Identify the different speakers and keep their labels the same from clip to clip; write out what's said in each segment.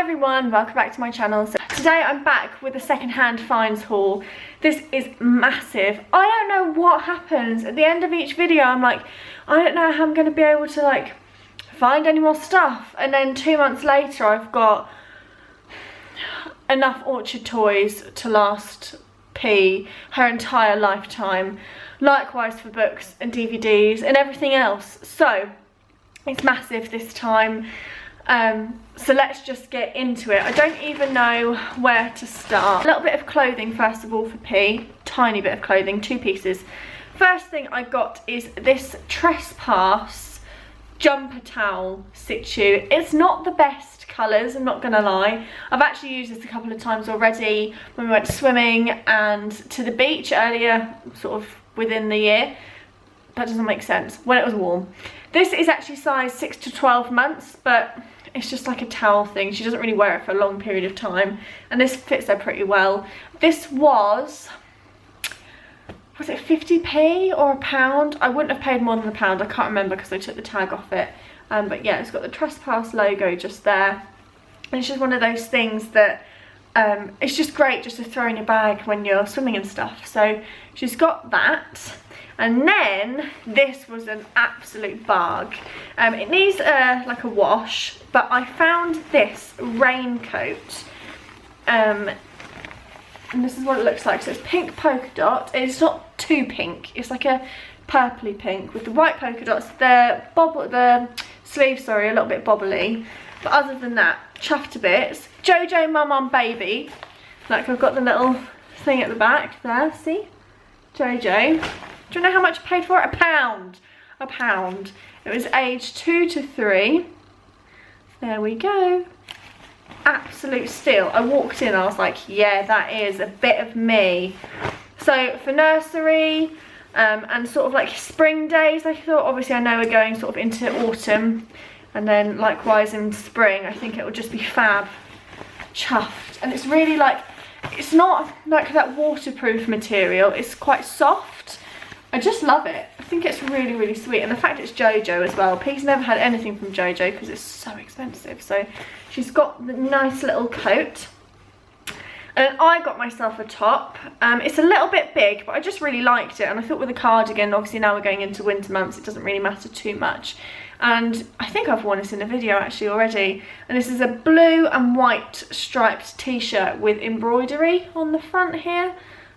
Speaker 1: everyone, welcome back to my channel. So today I'm back with a second-hand finds haul. This is massive. I don't know what happens at the end of each video. I'm like, I don't know how I'm going to be able to like find any more stuff, and then 2 months later I've got enough Orchard toys to last P her entire lifetime. Likewise for books and DVDs and everything else. So it's massive this time. So let's just get into it. I don't even know where to start. A little bit of clothing first of all for P. Tiny bit of clothing, 2 pieces. First thing I got is this Trespass jumper towel situ. It's not the best colours, I'm not gonna lie. I've actually used this a couple of times already when we went swimming and to the beach earlier, sort of within the year. That doesn't make sense, when it was warm. This is actually size 6 to 12 months, but it's just like a towel thing. She doesn't really wear it for a long period of time, and this fits her pretty well. This was it 50p or £1? I wouldn't have paid more than £1. I can't remember because I took the tag off it. But yeah, it's got the Trespass logo just there. And it's just one of those things that it's just great just to throw in your bag when you're swimming and stuff. So she's got that. And then this was an absolute barg. It needs like a wash, but I found this raincoat. And this is what it looks like. So it's pink polka dot. It's not too pink. It's like a purpley pink with the white polka dots. The sleeves, sorry, a little bit bobbly. But other than that, chuffed to bits. Jojo Mum on Baby. Like I've got the little thing at the back there, see? Jojo. Do you know how much I paid for it? £1. £1. It was aged 2 to 3. There we go. Absolute steal. I walked in, I was like, yeah, that is a bit of me. So for nursery and sort of like spring days, I thought, obviously I know we're going sort of into autumn, and then likewise in spring, I think it will just be fab. Chuffed. And it's really like, it's not like that waterproof material, it's quite soft. I just love it. I think it's really, really sweet. And the fact it's Jojo as well. Pete's never had anything from Jojo because it's so expensive. So she's got the nice little coat. And then I got myself a top. It's a little bit big, but I just really liked it. And I thought with a cardigan, obviously now we're going into winter months, it doesn't really matter too much. And I think I've worn this in a video actually already. And this is a blue and white striped t-shirt with embroidery on the front here.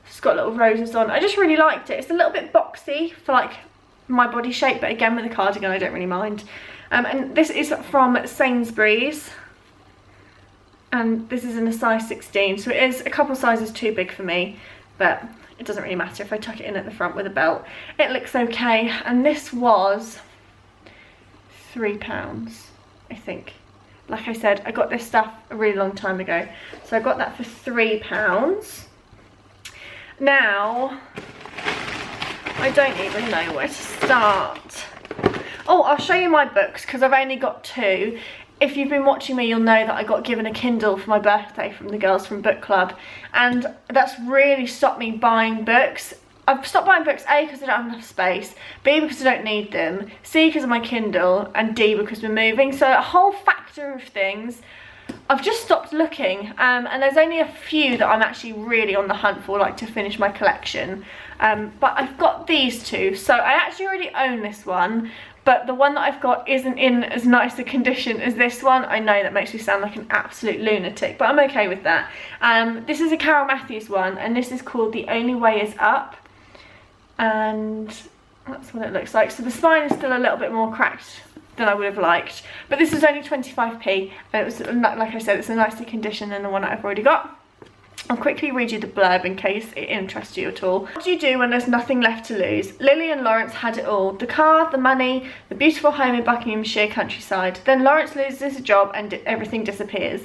Speaker 1: It's got little roses on. I just really liked it. It's a little bit boxy for like my body shape, but again with a cardigan I don't really mind. And this is from Sainsbury's, and this is in a size 16, so it is a couple sizes too big for me, but it doesn't really matter if I tuck it in at the front with a belt. It looks okay. And this was £3, I think. Like I said, I got this stuff a really long time ago, so I got that for £3. Now, I don't even know where to start. Oh, I'll show you my books because I've only got 2. If you've been watching me, you'll know that I got given a Kindle for my birthday from the girls from book club, and that's really stopped me buying books. I've stopped buying books, A, because I don't have enough space, B, because I don't need them, C, because of my Kindle, and D, because we're moving. So a whole factor of things. I've just stopped looking, and there's only a few that I'm actually really on the hunt for, like to finish my collection. But I've got these 2, so I actually already own this one, but the one that I've got isn't in as nice a condition as this one. I know that makes me sound like an absolute lunatic, but I'm okay with that. This is a Carol Matthews one, and this is called The Only Way Is Up, and that's what it looks like. So the spine is still a little bit more cracked than I would have liked, but this was only 25p, and it was, like I said, it's a nicer condition than the one that I've already got. I'll quickly read you the blurb in case it interests you at all. What do you do when there's nothing left to lose? Lily and Lawrence had it all. The car, the money, the beautiful home in Buckinghamshire countryside. Then Lawrence loses his job and everything disappears.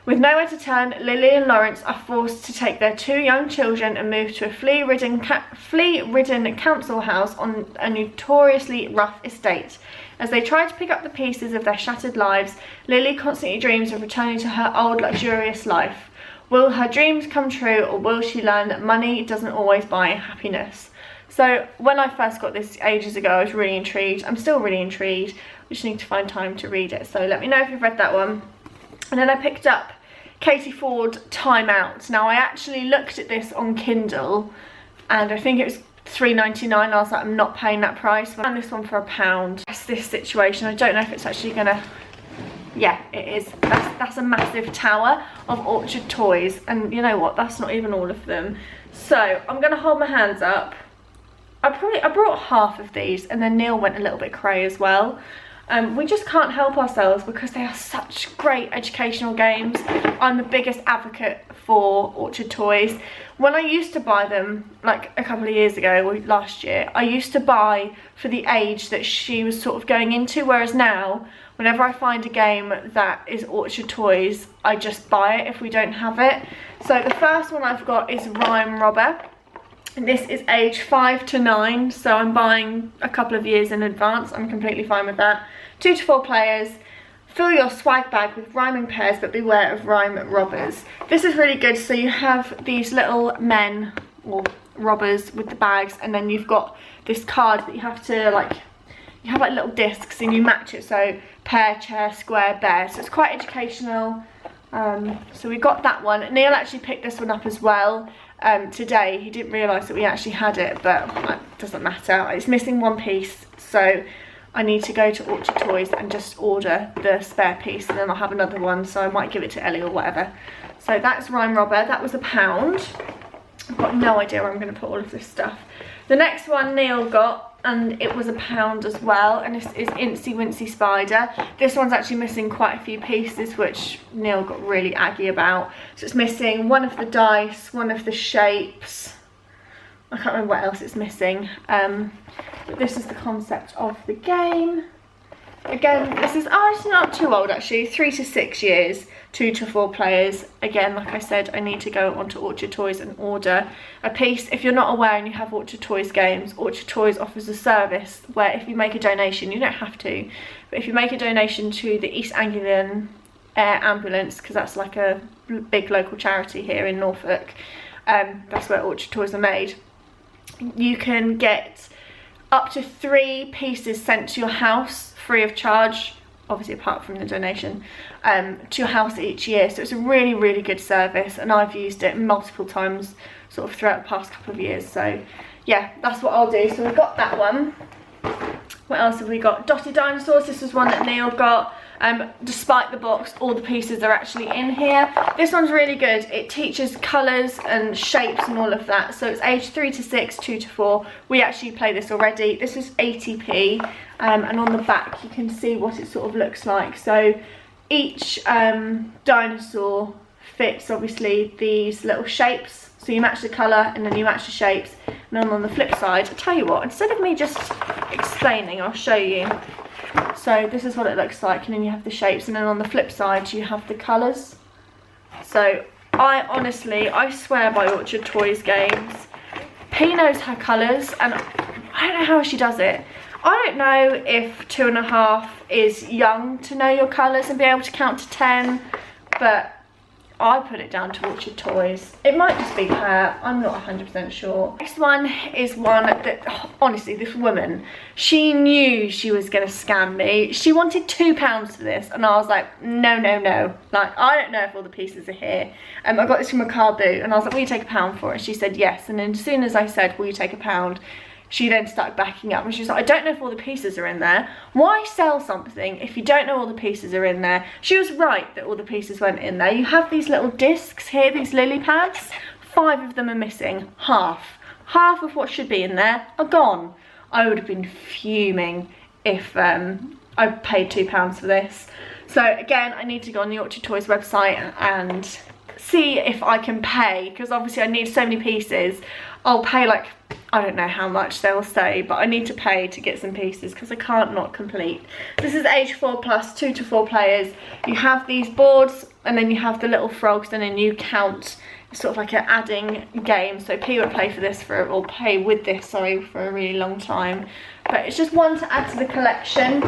Speaker 1: With nowhere to turn, Lily and Lawrence are forced to take their 2 young children and move to a flea-ridden council house on a notoriously rough estate. As they try to pick up the pieces of their shattered lives, Lily constantly dreams of returning to her old luxurious life. Will her dreams come true, or will she learn that money doesn't always buy happiness? So when I first got this ages ago, I was really intrigued. I'm still really intrigued. I just need to find time to read it. So let me know if you've read that one. And then I picked up Katie Ford Time Out. Now I actually looked at this on Kindle and I think it was £3.99. I was like, I'm not paying that price. I found this one for £1. It's this situation. I don't know if it's actually gonna, yeah, it is. That's a massive tower of Orchard toys, and you know what, that's not even all of them. So I'm gonna hold my hands up. I brought half of these, and then Neil went a little bit cray as well. We just can't help ourselves because they are such great educational games. I'm the biggest advocate for Orchard toys. When I used to buy them, like a couple of years ago, or last year, I used to buy for the age that she was sort of going into, whereas now, whenever I find a game that is Orchard toys, I just buy it if we don't have it. So the first one I've got is Rhyme Robber. And this is age 5 to 9, so I'm buying a couple of years in advance. I'm completely fine with that. 2 to 4 players. Fill your swag bag with rhyming pairs, but beware of rhyme robbers. This is really good. So you have these little men, or robbers, with the bags, and then you've got this card that you have to, like, you have like little discs and you match it. So pair, chair, square, bear. So it's quite educational. So we got that one. Neil actually picked this one up as well. Today. He didn't realise that we actually had it, but it doesn't matter. It's missing one piece, so I need to go to Orchard Toys and just order the spare piece, and then I'll have another one, so I might give it to Ellie or whatever. So that's Rhyme Robber. That was £1. I've got no idea where I'm going to put all of this stuff. The next one Neil got, and it was £1 as well, and this is Incy Wincy Spider. This one's actually missing quite a few pieces, which Neil got really aggy about. So it's missing one of the dice, one of the shapes. I can't remember what else it's missing. But this is the concept of the game. Again, this is, oh, it's not too old actually, 3 to 6 years, 2 to 4 players. Again, like I said, I need to go onto Orchard Toys and order a piece. If you're not aware and you have Orchard Toys games, Orchard Toys offers a service where if you make a donation, you don't have to, but if you make a donation to the East Anglian Air Ambulance, because that's like a big local charity here in Norfolk, that's where Orchard Toys are made, you can get up to 3 pieces sent to your house free of charge, obviously apart from the donation, to your house each year. So it's a really, really good service, and I've used it multiple times sort of throughout the past couple of years. So yeah, that's what I'll do. So we've got that one. What else have we got? Dotty Dinosaurs. This was one that Neil got. Despite the box, all the pieces are actually in here. This one's really good. It teaches colours and shapes and all of that. So it's age 3 to 6, 2 to 4. We actually play this already. This is 80p, and on the back you can see what it sort of looks like. So each dinosaur fits obviously these little shapes. So you match the colour and then you match the shapes. And then on the flip side, I'll tell you what, instead of me just explaining, I'll show you. So this is what it looks like, and then you have the shapes, and then on the flip side you have the colours. So I swear by Orchard Toys games. P knows her colours, and I don't know how she does it. I don't know if 2.5 is young to know your colours and be able to count to 10, but I put it down to Orchard Toys. It might just be her, I'm not 100% sure. Next one is one that, honestly, this woman, she knew she was gonna scam me. She wanted £2 for this, and I was like, no, no, no. Like, I don't know if all the pieces are here. I got this from a car boot, and I was like, will you take £1 for it? She said yes, and then as soon as I said, will you take £1? She then started backing up, and she was like, I don't know if all the pieces are in there. Why sell something if you don't know all the pieces are in there? She was right that all the pieces went in there. You have these little discs here, these lily pads. 5 of them are missing. Half of what should be in there are gone. I would have been fuming if I paid £2 for this. So again, I need to go on the Orchard Toys website and see if I can pay, because obviously I need so many pieces. I'll pay, like, I don't know how much they'll say, but I need to pay to get some pieces because I can't not complete. This is age 4 plus, 2 to 4 players. You have these boards, and then you have the little frogs, and then you count. It's sort of like an adding game. So P would play for this or play with this, sorry, for a really long time. But it's just one to add to the collection.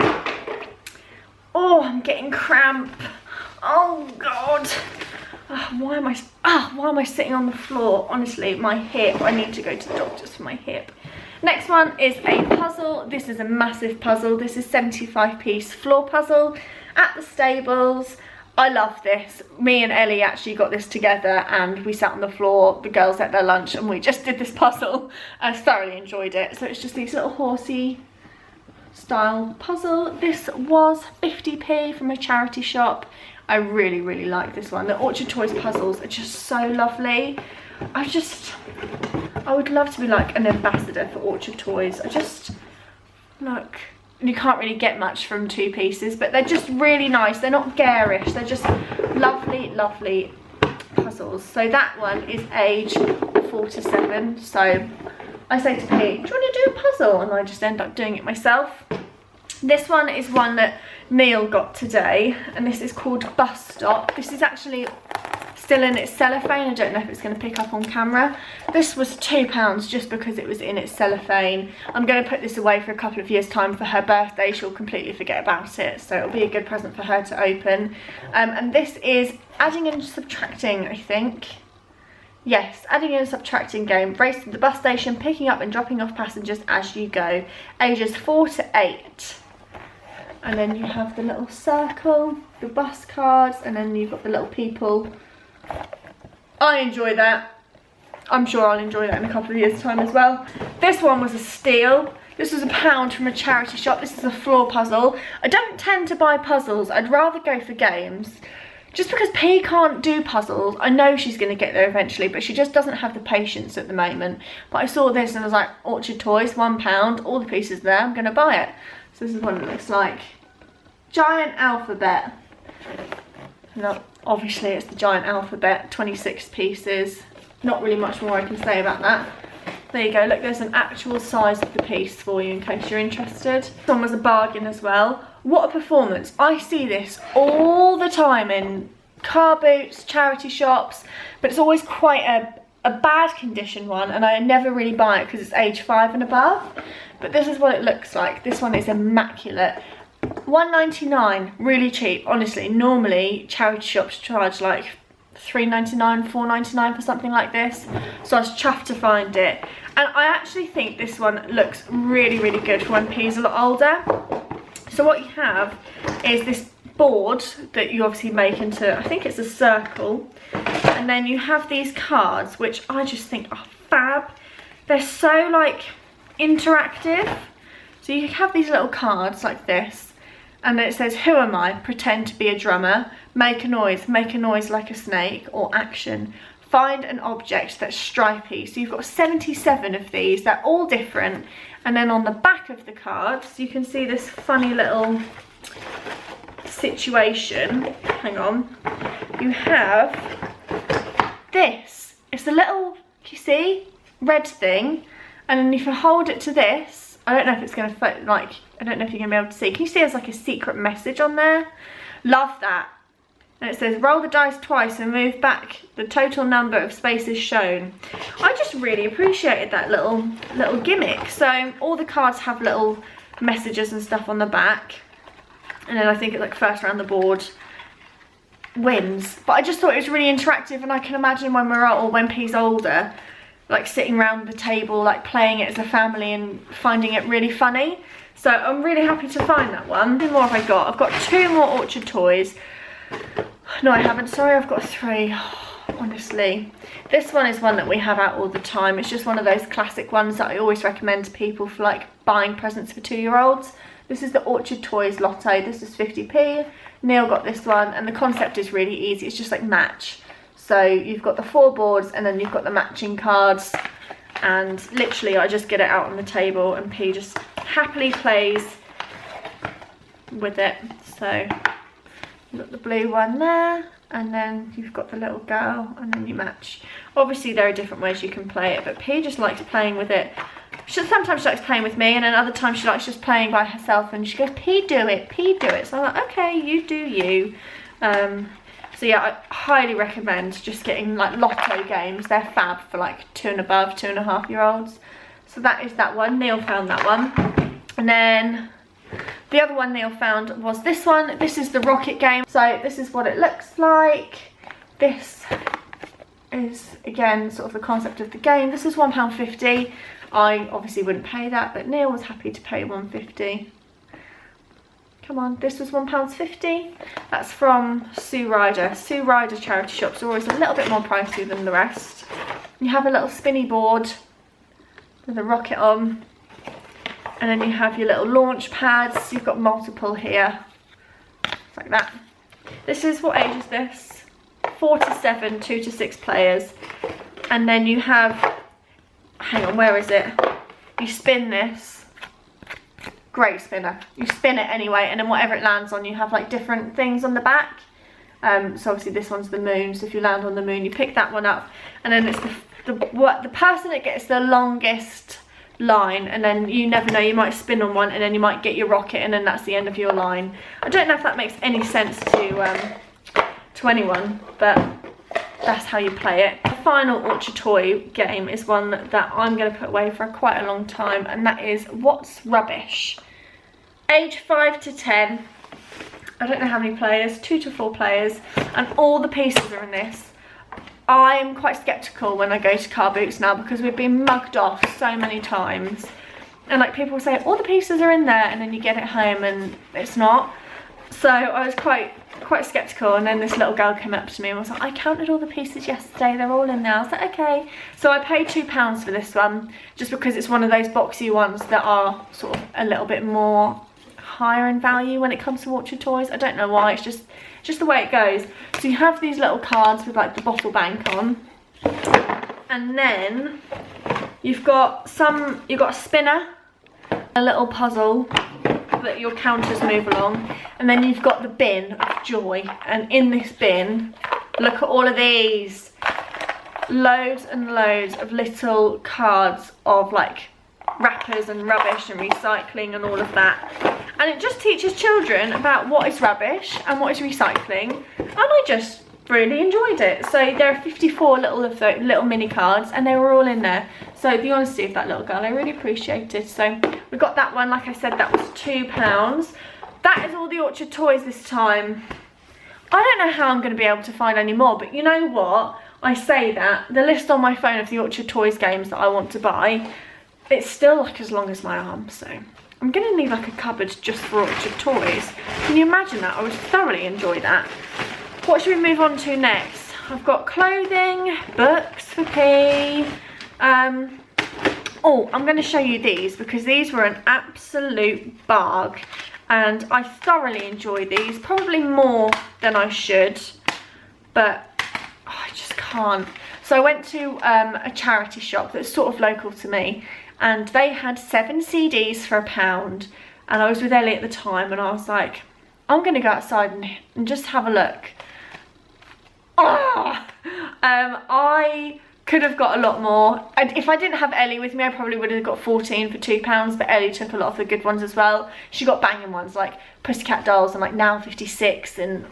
Speaker 1: Oh, I'm getting cramp. Oh God. Why am I sitting on the floor? Honestly, my hip. I need to go to the doctors for my hip. Next one is a puzzle. This is a massive puzzle. This is 75 piece floor puzzle at the stables. I love this. Me and Ellie actually got this together and we sat on the floor, the girls ate their lunch, and we just did this puzzle. I thoroughly enjoyed it. So it's just these little horsey style puzzle. This was 50p from a charity shop. I really, really like this one. The Orchard Toys puzzles are just so lovely. I would love to be like an ambassador for Orchard Toys. Look, you can't really get much from 2 pieces, but they're just really nice. They're not garish, they're just lovely, lovely puzzles. So that one is age 4 to 7. So I say to P, do you want to do a puzzle? And I just end up doing it myself. This one is one that Neil got today, and this is called Bus Stop. This is actually still in its cellophane. I don't know if it's going to pick up on camera. This was £2 just because it was in its cellophane. I'm going to put this away for a couple of years' time for her birthday. She'll completely forget about it, so it'll be a good present for her to open. And this is adding and subtracting, I think. Yes, adding and subtracting game. Race to the bus station, picking up and dropping off passengers as you go. Ages 4 to 8. And then you have the little circle, the bus cards, and then you've got the little people. I enjoy that. I'm sure I'll enjoy that in a couple of years' time as well. This one was a steal. This was £1 from a charity shop. This is a floor puzzle. I don't tend to buy puzzles. I'd rather go for games. Just because P can't do puzzles. I know she's going to get there eventually, but she just doesn't have the patience at the moment. But I saw this and I was like, Orchard Toys, £1, all the pieces there, I'm going to buy it. So this is what it looks like. Giant alphabet. No, obviously it's the giant alphabet, 26 pieces. Not really much more I can say about that. There you go, look, there's an actual size of the piece for you in case you're interested. This one was a bargain as well. What a performance. I see this all the time in car boots, charity shops, but it's always quite a bad condition one, and I never really buy it because it's age 5 and above. But this is what it looks like. This one is immaculate. £1.99, really cheap. Honestly, normally charity shops charge like £3.99, £4.99 for something like this, so I was chuffed to find it. And I actually think this one looks really, really good for when P's a lot older. So what you have is this board that you obviously make into, I think it's a circle, and then you have these cards, which I just think are fab. They're so like interactive. So you have these little cards like this, and it says, who am I? Pretend to be a drummer. Make a noise like a snake, or action. Find an object that's stripy. So you've got 77 of these, they're all different. And then on the back of the cards, you can see this funny little situation. Hang on. You have this. It's a little, you see, red thing. And then if you hold it to this, I don't know if it's going to, like, I don't know if you're going to be able to see. Can you see there's like a secret message on there? Love that. And it says, roll the dice twice and move back the total number of spaces shown. I just really appreciated that little gimmick. So all the cards have little messages and stuff on the back. And then I think it's like first round the board wins. But I just thought it was really interactive, and I can imagine when we're or when P's older, like sitting around the table, like playing it as a family and finding it really funny. So I'm really happy to find that one. How many more have I got? I've got 2 more Orchard Toys. No, I haven't. Sorry, I've got 3. Honestly, this one is one that we have out all the time. It's just one of those classic ones that I always recommend to people for like buying presents for 2-year-olds. This is the Orchard Toys Lotto. This is 50p. Neil got this one, and the concept is really easy. It's just like match. So you've got the 4 boards, and then you've got the matching cards, and literally I just get it out on the table and P just happily plays with it. So you've got the blue one there, and then you've got the little girl, and then you match. Obviously there are different ways you can play it, but P just likes playing with it. Sometimes she likes playing with me, and then other times she likes just playing by herself, and she goes, P, do it, P, do it. So I'm like, okay, you do you. So yeah, I highly recommend just getting like lotto games. They're fab for like 2 and above, 2.5-year-olds. So that is that one. Neil found that one. And then the other one Neil found was this one. This is the rocket game. So this is what it looks like. This is, again, sort of the concept of the game. This is £1.50. I obviously wouldn't pay that, but Neil was happy to pay £1.50. Come on, this was £1.50. That's from Sue Ryder. Sue Ryder charity shops are always a little bit more pricey than the rest. You have a little spinny board with a rocket on, and then you have your little launch pads. You've got multiple here, like that. This is, what age is this? 4 to 7, 2 to 6 players. And then you have, hang on, where is it? You spin this. Great spinner. You spin it anyway, and then whatever it lands on, you have like different things on the back. So obviously this one's the moon, so if you land on the moon, you pick that one up, and then it's the person that gets the longest line, and then you never know, you might spin on one and then you might get your rocket, and then that's the end of your line. I don't know if that makes any sense to anyone, but that's how you play it. The final Orchard Toy game is one that I'm going to put away for quite a long time, and that is What's Rubbish. Age 5 to 10. I don't know how many players, 2 to 4 players, and all the pieces are in this. I'm quite sceptical when I go to car boots now, because we've been mugged off so many times. And like, people say all the pieces are in there, and then you get it home and it's not. So I was quite sceptical, and then this little girl came up to me and was like, I counted all the pieces yesterday, they're all in there. I was like, okay. So I paid £2 for this one, just because it's one of those boxy ones that are sort of a little bit more higher in value when it comes to Orchard Toys. I don't know why, it's just the way it goes. So you have these little cards with like the bottle bank on, and then you've got a spinner, a little puzzle that your counters move along, and then you've got the bin of joy, and in this bin, look at all of these, loads and loads of little cards of like wrappers and rubbish and recycling and all of that. And it just teaches children about what is rubbish and what is recycling, and I just really enjoyed it. So there are 54 little mini cards, and they were all in there. So the honesty of that little girl, I really appreciated. So we got that one. Like I said, that was £2. That is all the Orchard Toys this time. I don't know how I'm going to be able to find any more, but you know what? I say that, the list on my phone of the Orchard Toys games that I want to buy, it's still like as long as my arm. So I'm going to need like a cupboard just for Orchard Toys. Can you imagine that? I would thoroughly enjoy that. What should we move on to next? I've got clothing, books for P. Oh, I'm going to show you these, because these were an absolute barg, and I thoroughly enjoy these, probably more than I should, but I just can't. So I went to a charity shop that's sort of local to me, and they had 7 CDs for £1, and I was with Ellie at the time, and I was like, I'm going to go outside and just have a look. Oh, I could have got a lot more. And if I didn't have Ellie with me, I probably would have got 14 for £2, but Ellie took a lot of the good ones as well. She got banging ones like Pussycat Dolls and like Now 56, and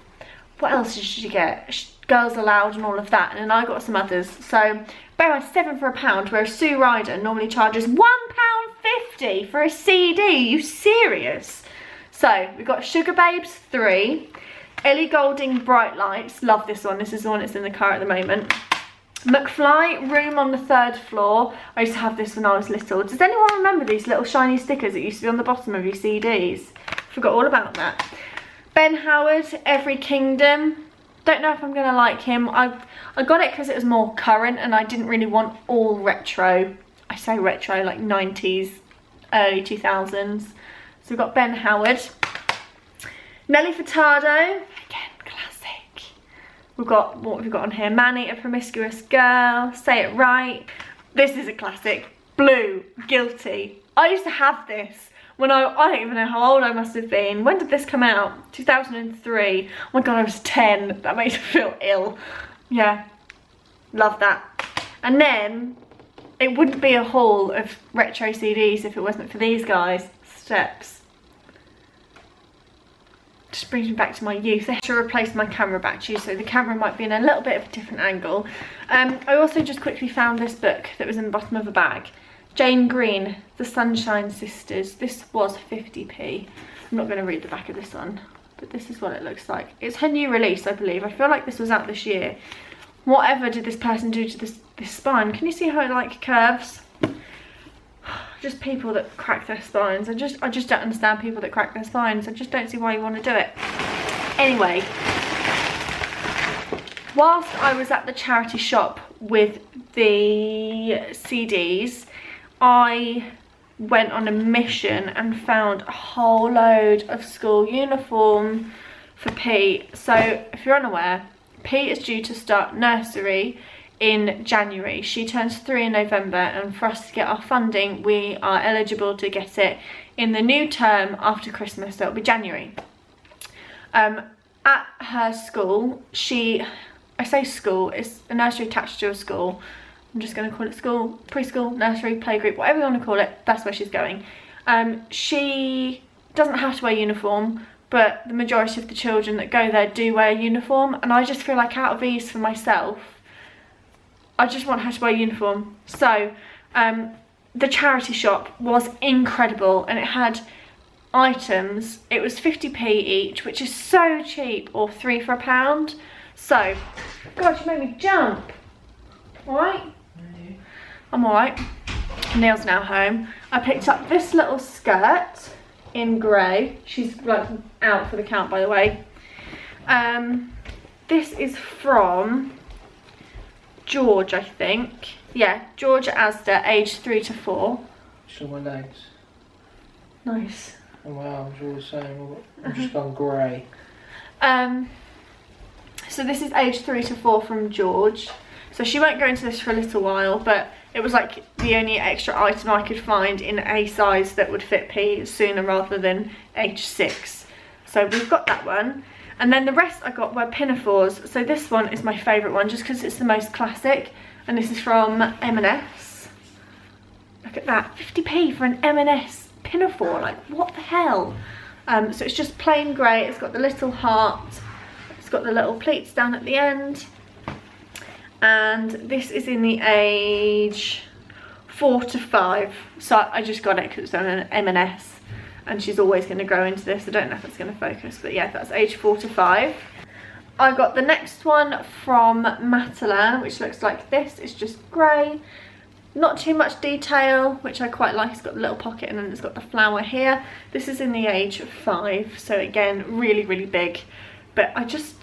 Speaker 1: what else did she get? Girls Aloud and all of that, and then I got some others. So bear in mind, 7 for £1, whereas Sue Ryder normally charges £1.50 for a CD. You serious? So we've got Sugar Babes 3, Ellie Goulding Bright Lights, love this one, this is the one that's in the car at the moment. McFly Room on the 3rd Floor, I used to have this when I was little. Does anyone remember these little shiny stickers that used to be on the bottom of your CDs? Forgot all about that. Ben Howard, Every Kingdom, don't know if I'm going to like him. I got it because it was more current, and I didn't really want all retro. I say retro, like 90s, early 2000s. So we've got Ben Howard. Nelly Furtado, again, classic. We've got, what have we got on here? Manny, A Promiscuous Girl, Say It Right. This is a classic. Blue, Guilty. I used to have this when I don't even know how old I must have been. When did this come out? 2003. Oh my god, I was 10. That makes me feel ill. Yeah, love that. And then, it wouldn't be a haul of retro CDs if it wasn't for these guys. Steps. Just brings me back to my youth. I have to replace my camera battery, so the camera might be in a little bit of a different angle. I also just quickly found this book that was in the bottom of a bag. Jane Green, The Sunshine Sisters. This was 50p. I'm not going to read the back of this one, but this is what it looks like. It's her new release, I believe. I feel like this was out this year. Whatever did this person do to this spine? Can you see how it like curves? just people that crack their spines. I just don't understand people that crack their spines. I just don't see why you want to do it. Anyway, whilst I was at the charity shop with the CDs, I went on a mission and found a whole load of school uniform for Pete. So if you're unaware, Pete is due to start nursery in January. She turns 3 in November, and for us to get our funding, we are eligible to get it in the new term after Christmas, so it'll be January. At her school, I say school, it's a nursery attached to a school. I'm just going to call it school, preschool, nursery, playgroup, whatever you want to call it, that's where she's going. She doesn't have to wear uniform, but the majority of the children that go there do wear uniform, and I just feel like out of ease for myself, I just want her to wear uniform. So the charity shop was incredible, and it had items. It was 50p each, which is so cheap, or 3 for £1. So, God, you made me jump. Alright? I'm alright. Neil's now home. I picked up this little skirt in grey. She's like out for the count, by the way. This is from George, I think. Yeah, George Asda, aged 3 to 4.
Speaker 2: Show my legs.
Speaker 1: Nice.
Speaker 2: Oh wow, I was all the same. I've just gone grey.
Speaker 1: So this is age 3 to 4 from George. So she won't go into this for a little while, but it was like the only extra item I could find in a size that would fit P sooner rather than age 6. So we've got that one. And then the rest I got were pinafores. So this one is my favourite one just because it's the most classic. And this is from M&S. Look at that, 50p for an M&S pinafore. Like, what the hell? So it's just plain grey. It's got the little heart. It's got the little pleats down at the end. And this is in the age 4 to 5. So I just got it because it's on an M&S. And she's always going to grow into this. I don't know if it's going to focus, but yeah, that's age 4 to 5. I got the next one from Matalan, which looks like this. It's just grey. Not too much detail, which I quite like. It's got the little pocket and then it's got the flower here. This is in the age 5. So again, really, really big. But I just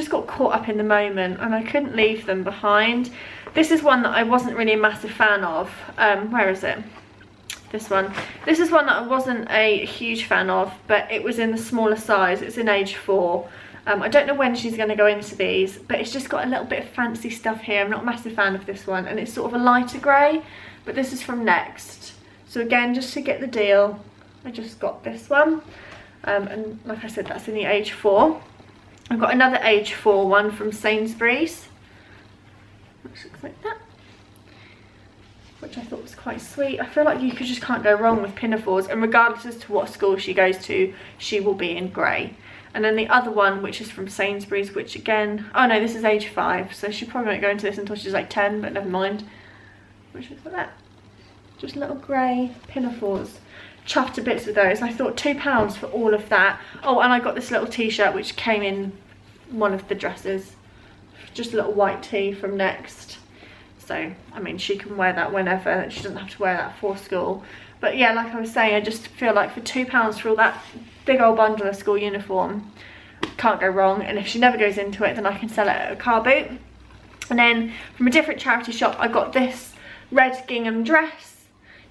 Speaker 1: got caught up in the moment and I couldn't leave them behind. This is one that I wasn't really a massive fan of. Where is it? This one. This is one that I wasn't a huge fan of, but it was in the smaller size. It's in age 4. I don't know when she's going to go into these, but it's just got a little bit of fancy stuff here. I'm not a massive fan of this one, and it's sort of a lighter grey, but this is from Next. So again, just to get the deal, I just got this one. And like I said, that's in the age 4. I've got another age 4 one from Sainsbury's, which looks like that, which I thought was quite sweet. I feel like you just can't go wrong with pinafores, and regardless as to what school she goes to, she will be in grey. And then the other one, which is from Sainsbury's, which again, oh no, this is age 5, so she probably won't go into this until she's like 10, but never mind. Which looks like that. Just little grey pinafores. Chuffed to bits with those. I thought £2 for all of that. Oh, and I got this little t-shirt which came in one of the dresses. Just a little white tee from Next. So, I mean, she can wear that whenever. She doesn't have to wear that for school. But yeah, like I was saying, I just feel like for £2 for all that big old bundle of school uniform, can't go wrong. And if she never goes into it, then I can sell it at a car boot. And then from a different charity shop, I got this red gingham dress.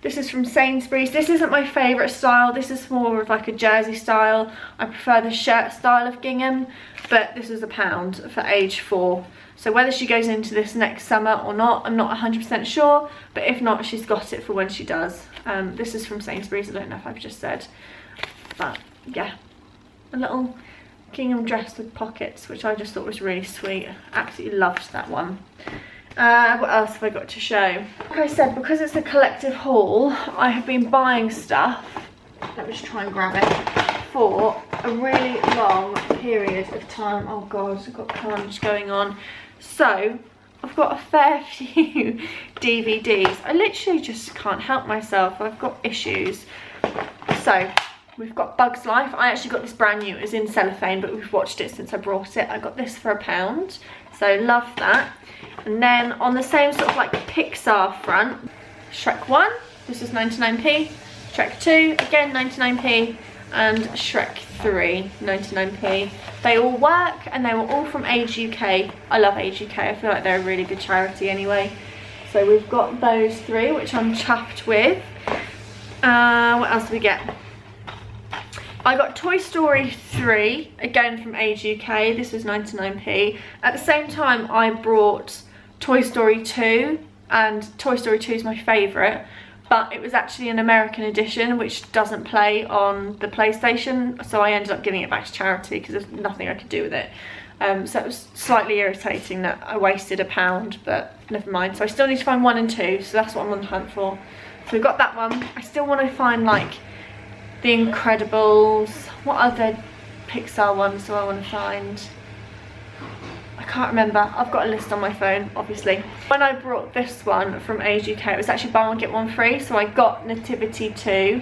Speaker 1: This is from Sainsbury's. This isn't my favourite style. This is more of like a jersey style. I prefer the shirt style of gingham, but this is £1 for age 4. So whether she goes into this next summer or not, I'm not 100% sure, but if not, she's got it for when she does. This is from Sainsbury's. I don't know if I've just said, but yeah, a little gingham dress with pockets, which I just thought was really sweet. Absolutely loved that one. What else have I got to show? Like I said, because it's a collective haul, I have been buying stuff, let me just try and grab it, for a really long period of time. Oh god, I've got plunge going on. So I've got a fair few DVDs. I literally just can't help myself. I've got issues. So we've got Bugs Life. I actually got this brand new. It was in cellophane, but we've watched it since I brought it. I got this for £1, so love that. And then on the same sort of like Pixar front, Shrek 1, this was 99p. Shrek 2, again 99p. And Shrek 3, 99p. They all work, and they were all from Age UK. I love Age UK. I feel like they're a really good charity anyway. So we've got those 3, which I'm chuffed with. What else do we get? I got Toy Story 3, again from Age UK. This was 99p. At the same time, I brought Toy Story 2, and Toy Story 2 is my favourite. But it was actually an American edition, which doesn't play on the PlayStation, so I ended up giving it back to charity because there's nothing I could do with it. So it was slightly irritating that I wasted £1, but never mind. So I still need to find 1 and 2, so that's what I'm on the hunt for. So we've got that one. I still want to find like The Incredibles. What other Pixar ones do I want to find? I can't remember. I've got a list on my phone, obviously. When I brought this one from Age UK, it was actually buy one get one free. So I got Nativity 2,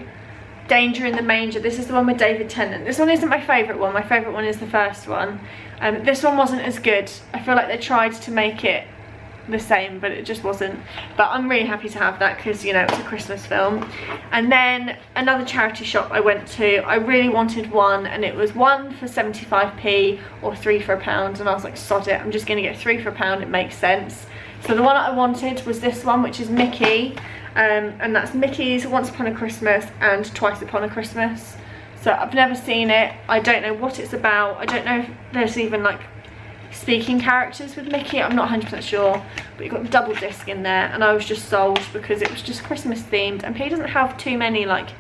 Speaker 1: Danger in the Manger. This is the one with David Tennant. This one isn't my favourite one. My favourite one is the first one. This one wasn't as good. I feel like they tried to make it the same, but it just wasn't. But I'm really happy to have that because, you know, it's a Christmas film. And then another charity shop I went to, I really wanted one, and it was 1 for 75p or 3 for £1, and I was like, sod it, I'm just gonna get 3 for £1, it makes sense. So the one that I wanted was this one, which is Mickey, and that's Mickey's Once Upon a Christmas and Twice Upon a Christmas. So I've never seen it, I don't know what it's about, I don't know if there's even like speaking characters with Mickey, I'm not 100% sure, but you've got the double disc in there, and I was just sold because it was just Christmas themed, and he doesn't have too many like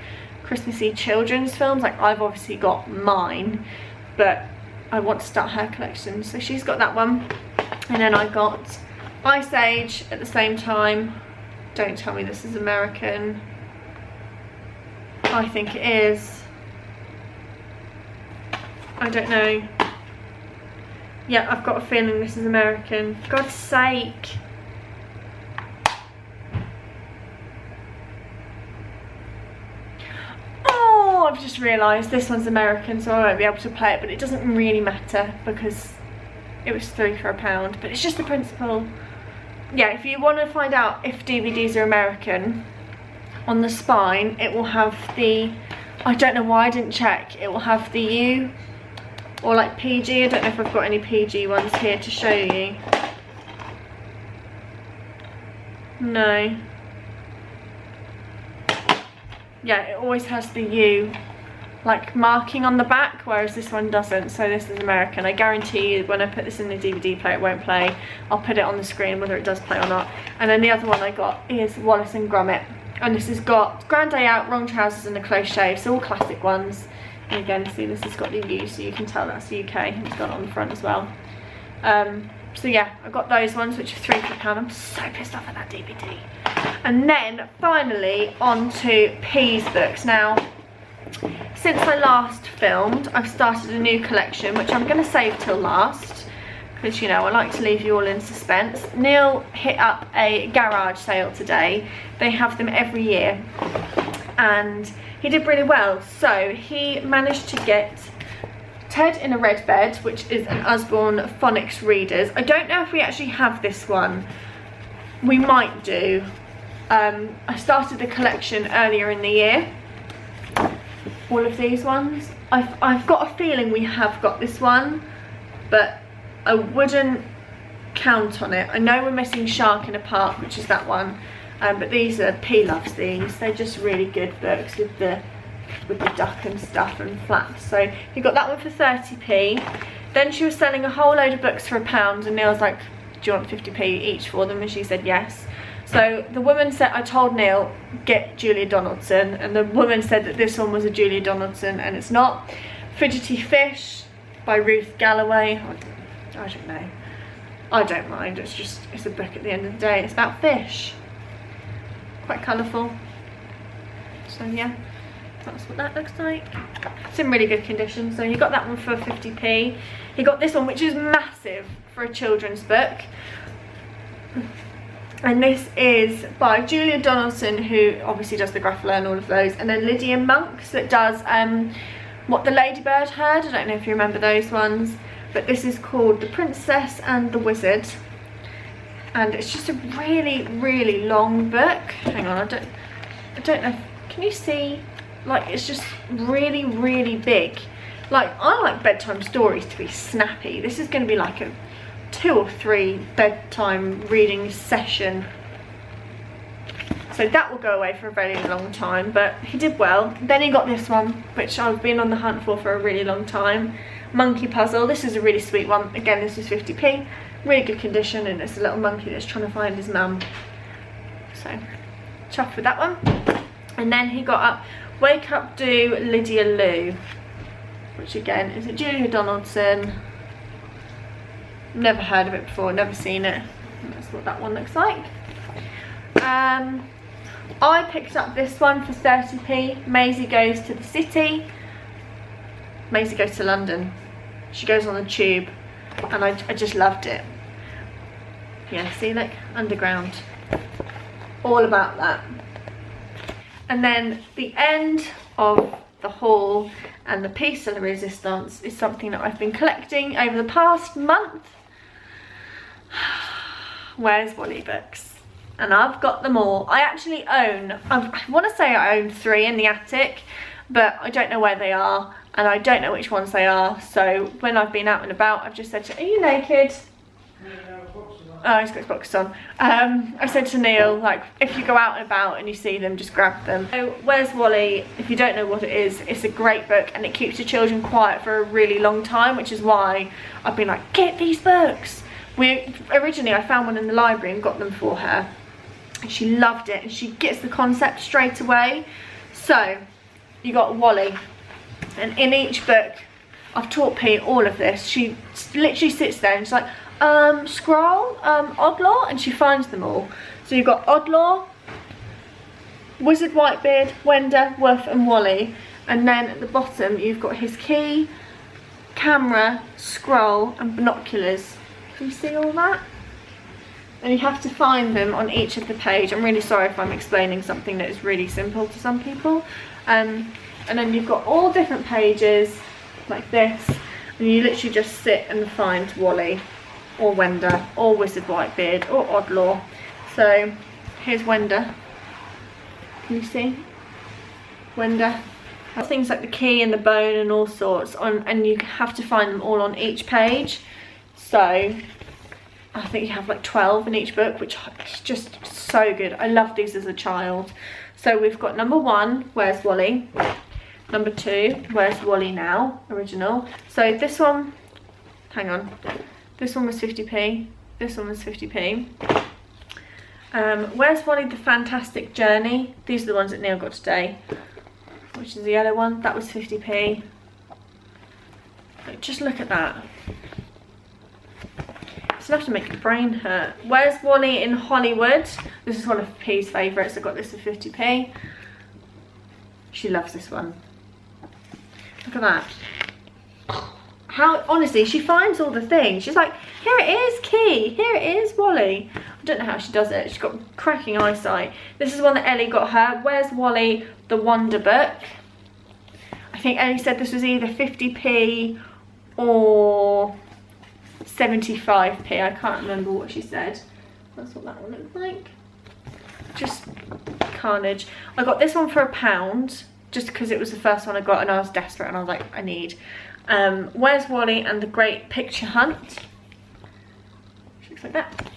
Speaker 1: Christmassy children's films. Like, I've obviously got mine, but I want to start her collection, so she's got that one. And then I got Ice Age at the same time. Don't tell me this is American. I think it is. I don't know. Yeah, I've got a feeling this is American. For God's sake. Oh, I've just realised this one's American, so I won't be able to play it, but it doesn't really matter because it was 3 for £1, but it's just the principle. Yeah, if you want to find out if DVDs are American, on the spine it will have the, I don't know why I didn't check, it will have the U or like PG. I don't know if I've got any PG ones here to show you. No. Yeah, it always has the U like marking on the back, whereas this one doesn't, so this is American. I guarantee you when I put this in the DVD player it won't play. I'll put it on the screen whether it does play or not. And then the other one I got is Wallace and Gromit, and this has got Grand Day Out, Wrong Trousers and A Close Shave, so all classic ones. And again, see, this has got the U, so you can tell that's UK, and it's got it on the front as well. So yeah, I got those ones, which are 3 for £1. I'm so pissed off at that DVD. And then finally on to P's books. Now, since I last filmed, I've started a new collection, which I'm going to save till last, because, you know, I like to leave you all in suspense. Neil hit up a garage sale today. They have them every year, and he did really well. So he managed to get Ted in a Red Bed, which is an Usborne Phonics Readers. I don't know if we actually have this one. We might do. I started the collection earlier in the year. All of these ones. I've got a feeling we have got this one, but I wouldn't count on it. I know we're missing Shark in a Park, which is that one. But these are, P loves these. They're just really good books with the duck and stuff and flaps. So he got that one for 30p. Then she was selling a whole load of books for £1, and Neil's like, do you want 50p each for them? And she said yes. So the woman said, I told Neil, get Julia Donaldson, and the woman said that this one was a Julia Donaldson, and it's not. Fidgety Fish by Ruth Galloway. I don't know. I don't mind. It's a book at the end of the day. It's about fish. Quite colourful. So yeah, that's what that looks like. It's in really good condition. So he got that one for 50p. He got this one, which is massive for a children's book. And this is by Julia Donaldson, who obviously does the Gruffalo and all of those, and then Lydia Monks that does What the Ladybird Heard. I don't know if you remember those ones, but this is called The Princess and the Wizard, and it's just a really, really long book. Hang on, I don't know, can you see? Like, it's just really, really big. Like, I like bedtime stories to be snappy. This is going to be like a 2 or 3 bedtime reading session. So that will go away for a very long time, but he did well. Then he got this one, which I've been on the hunt for a really long time. Monkey puzzle. This is a really sweet one. Again, this is 50p. Really good condition, and it's a little monkey that's trying to find his mum. So, chuffed with that one. And then he got up Wake Up Do Lydia Lou, which again is a Julia Donaldson. Never heard of it before, never seen it. And that's what that one looks like. I picked up this one for 30p. Maisie Goes to the City. Maisie goes to London. She goes on the tube, and I just loved it. Yeah, see, like, underground. All about that. And then the end of the haul and the piece de la resistance is something that I've been collecting over the past month. Where's Wally books? And I've got them all. I actually own, I want to say I own 3 in the attic, but I don't know where they are, and I don't know which ones they are. So when I've been out and about, I've just said to, are you naked? Oh, he's got his boxes on. I said to Neil, like, if you go out and about and you see them, just grab them. So Where's Wally? If you don't know what it is, it's a great book, and it keeps your children quiet for a really long time, which is why I've been like, get these books. Originally I found one in the library and got them for her. And she loved it, and she gets the concept straight away. So you got Wally, and in each book, I've taught P all of this. She literally sits there and she's like, scroll, Oddlaw, and she finds them all. So you've got Oddlaw, Wizard Whitebeard, Wenda, Woof and Wally, and then at the bottom you've got his key, camera, scroll and binoculars. Can you see all that? And you have to find them on each of the page. I'm really sorry if I'm explaining something that is really simple to some people. And then you've got all different pages like this, and you literally just sit and find Wally or Wenda or Wizard Whitebeard or Oddlaw. So here's Wenda. Can you see? Wenda. Things like the key and the bone and all sorts on, and you have to find them all on each page. So I think you have like 12 in each book, which is just so good. I loved these as a child. So we've got number 1, Where's Wally? Number 2, Where's Wally Now? Original. So this one, hang on. This one was 50p. This one was 50p. Where's Wally? The Fantastic Journey. These are the ones that Neil got today. Which is the yellow one. That was 50p. Just look at that. It's enough to make your brain hurt. Where's Wally in Hollywood? This is one of P's favourites. I got this for 50p. She loves this one. Look at that. How, honestly, she finds all the things. She's like, here it is, Key. Here it is, Wally. I don't know how she does it. She's got cracking eyesight. This is one that Ellie got her. Where's Wally? The Wonder Book. I think Ellie said this was either 50p or 75p. I can't remember what she said. That's what that one looks like. Just carnage. I got this one for £1 just because it was the first one I got and I was desperate and I was like, I need. Where's Wally and the Great Picture Hunt? Looks like that.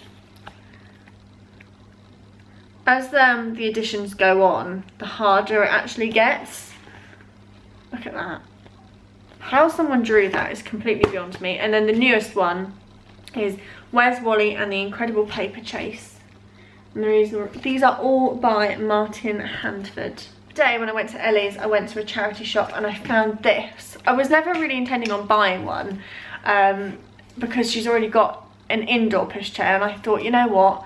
Speaker 1: As the editions go on, the harder it actually gets. Look at that. How someone drew that is completely beyond me. And then the newest one is Where's Wally and the Incredible Paper Chase. And these are all by Martin Handford. Today when I went to Ellie's, I went to a charity shop and I found this. I was never really intending on buying one because she's already got an indoor pushchair, and I thought, you know what,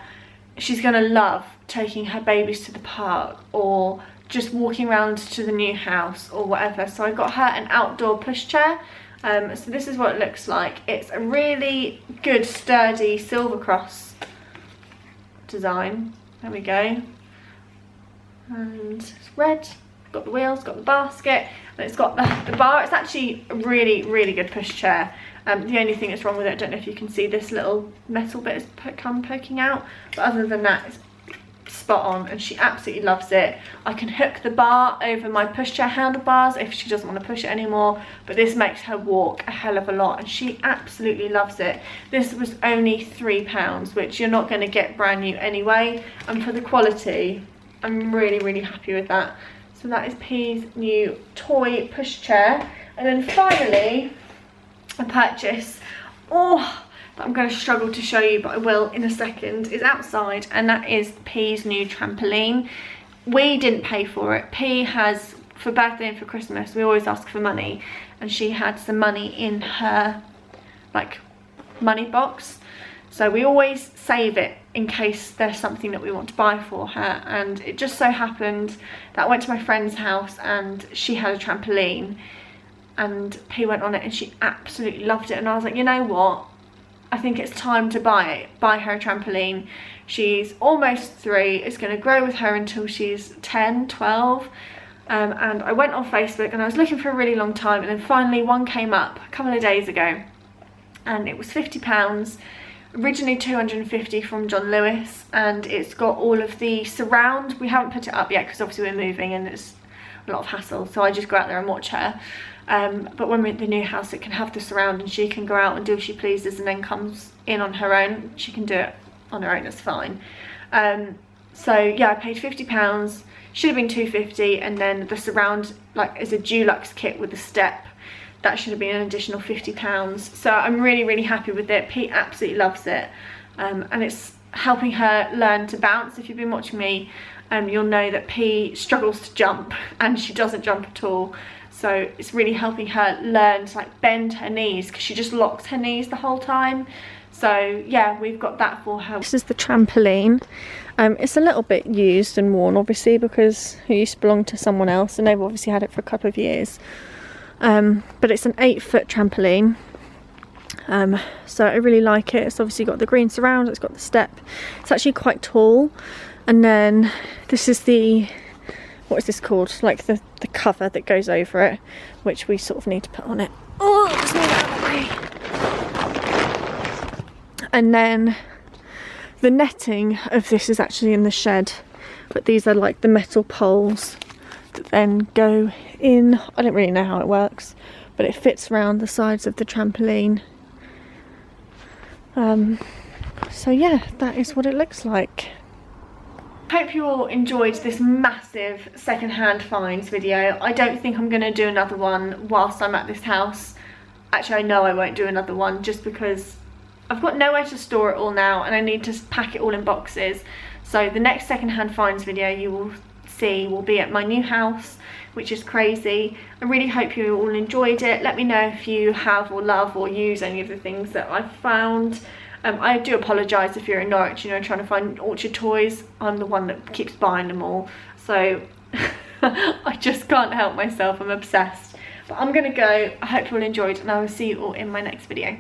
Speaker 1: she's gonna love taking her babies to the park or just walking around to the new house or whatever. So I got her an outdoor pushchair. So this is what it looks like. It's a really good sturdy silver cross design. There we go. And it's red, got the wheels, got the basket, and it's got the bar. It's actually a really, really good pushchair. The only thing that's wrong with it, I don't know if you can see this little metal bit is poking out, but other than that, it's spot on, and she absolutely loves it. I can hook the bar over my pushchair handlebars if she doesn't want to push it anymore, but this makes her walk a hell of a lot, and she absolutely loves it. This was only £3, which you're not going to get brand new anyway, and for the quality, I'm really happy with that. So that is P's new toy pushchair. And then finally, a purchase, that I'm going to struggle to show you, but I will in a second, is outside, and that is P's new trampoline. We didn't pay for it. P has, for birthday and for Christmas, we always ask for money, and she had some money in her like money box, so we always save it in case there's something that we want to buy for her. And it just so happened that I went to my friend's house and she had a trampoline, and P went on it and she absolutely loved it, and I was like, you know what, I think it's time to buy her a trampoline. She's almost 3. It's going to grow with her until she's 10, 12. And I went on Facebook and I was looking for a really long time, and then finally one came up a couple of days ago, and it was £50. Originally 250 from John Lewis, and it's got all of the surround. We haven't put it up yet because obviously we're moving and it's a lot of hassle, so I just go out there and watch her. But when we're at the new house, it can have the surround, and she can go out and do as she pleases, and then comes in on her own. She can do it on her own, that's fine. So yeah, I paid £50, should have been £250, and then the surround, like, is a Dulux kit with a step. That should have been an additional £50. So I'm really happy with it. Pete absolutely loves it, and it's helping her learn to bounce. If you've been watching me, you'll know that P struggles to jump, and she doesn't jump at all. So it's really helping her learn to like bend her knees, because she just locks her knees the whole time. So yeah, we've got that for her. This is the trampoline. It's a little bit used and worn, obviously, because it used to belong to someone else, and they've obviously had it for a couple of years. But it's an 8-foot trampoline. So I really like it. It's obviously got the green surround, it's got the step. It's actually quite tall. And then this is the, what is this called? Like the cover that goes over it, which we sort of need to put on it. Oh, just move out of the way. And then the netting of this is actually in the shed, but these are like the metal poles that then go in. I don't really know how it works, but it fits around the sides of the trampoline. So yeah, that is what it looks like. Hope you all enjoyed this massive second-hand finds video. I don't think I'm going to do another one whilst I'm at this house. Actually, I know I won't do another one, just because I've got nowhere to store it all now, and I need to pack it all in boxes. So the next second-hand finds video you will see will be at my new house, which is crazy. I really hope you all enjoyed it. Let me know if you have or love or use any of the things that I've found. I do apologise if you're in Norwich, you know, trying to find orchard toys. I'm the one that keeps buying them all, so I just can't help myself. I'm obsessed. But I'm gonna go. I hope you all enjoyed, and I will see you all in my next video.